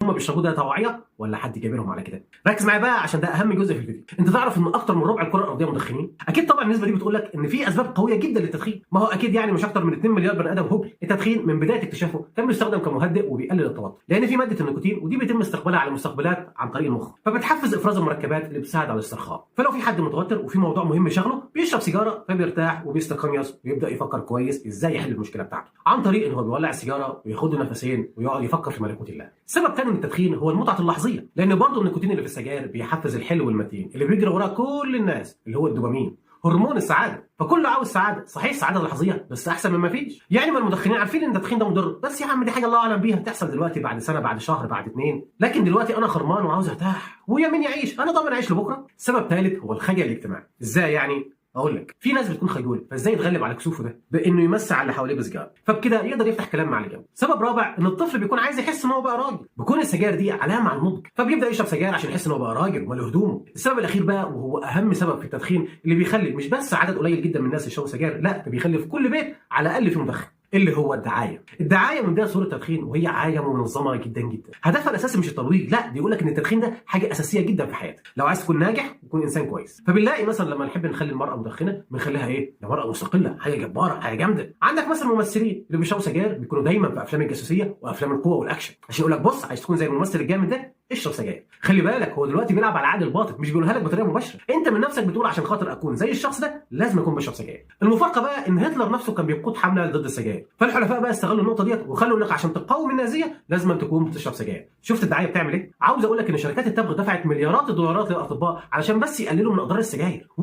هم بيشربوه ده توعيه ولا حد جابرهم على كده؟ ركز معايا بقى عشان ده اهم جزء في الفيديو. انت تعرف ان اكتر من ربع الكره الارضيه مدخنين؟ اكيد طبعا النسبه دي بتقول لك ان في اسباب قويه جدا للتدخين. ما هو اكيد يعني مش اكتر من 2 مليار بني ادم هبل. التدخين من بدايه اكتشافه كان بيستخدم كمهدئ وبيقلل التوتر، لان في ماده النيكوتين ودي بيتم استقبالها على المستقبلات عن طريق المخ، فبتحفز افراز المركبات اللي بتساعد على الاسترخاء. فلو في حد متوتر وفي موضوع مهم شغله بيشرب سيجاره فبيرتاح وبيستقنيص ويبدا يفكر كويس ازاي يحل المشكله بتاعته عن طريق ان هو بيولع السيجاره وياخد له نفسين ويقعد يفكر في ملكوت الله. السبب كان ان التدخين هو المتعه اللحظيه، لان برضه النيكوتين اللي في السجاير بيحفز الحلو والمتين اللي بيجري وراه كل الناس اللي هو الدوبامين، هرمون السعاده. فكله عاوز سعاده، صحيح السعاده لحظيه بس احسن من ما فيش. يعني ما المدخنين عارفين ان التدخين ده مضر، بس يا عم دي حاجه الله اعلم بيها، بتحصل دلوقتي بعد سنه بعد شهر بعد اتنين، لكن دلوقتي انا خرمان وعاوز ارتاح ويا مين يعيش، انا ضامن اعيش لبكره. سبب ثالث هو الخجل الاجتماعي. ازاي يعني؟ اقول لك، في ناس بتكون خجوله، فازاي يتغلب على كسوفه ده؟ بانه يمسح على اللي حواليه بسجاره، فبكده يقدر يفتح كلام مع اللي جنبه. سبب رابع ان الطفل بيكون عايز يحس ان هو بقى راجل، بيكون السجاير دي علامه على النضج، فبيبدا يشرب سجاير عشان يحس ان هو بقى راجل وماله هدومه. السبب الاخير بقى وهو اهم سبب في التدخين اللي بيخلي مش بس عدد قليل جدا من الناس يشربوا سجاير، لا ده بيخلي في كل بيت على الاقل في مدخن، اللي هو الدعايه. الدعايه من بدايه صوره التدخين وهي عايه منظمه جدا جدا، هدفها الاساسي مش الترويج، لا بيقول لك ان التدخين ده حاجه اساسيه جدا في حياتك لو عايز تكون ناجح وتكون انسان كويس. فبنلاقي مثلا لما نحب نخلي المراه مدخنه بنخليها ايه؟ ده مراه مستقله، حاجه جباره، حاجه جامده. عندك مثلا ممثلين اللي بيشربوا سجاير بيكونوا دايما في افلام الجاسوسيه وافلام القوه والاكشن، عشان يقول لك بص عايز تكون زي الممثل الجامد ده اشرب سجاير. خلي بالك هو دلوقتي بيلعب على العقل الباطن، مش بيقولها لك بطريقه مباشره، انت من نفسك بتقول عشان خاطر اكون زي الشخص ده لازم اكون بشرب سجاير. المفارقه بقى ان هتلر نفسه كان بيقود حمله ضد السجاير، فالحلفاء بقى استغلوا النقطه ديت وخلوا لك عشان تقاوم النازيه لازم تكون بتشرب سجاير. شفت الدعايه بتعمل ايه؟ عاوز اقول لك ان شركات التبغ دفعت مليارات الدولارات للاطباء علشان بس يقللوا من اضرار السجاير.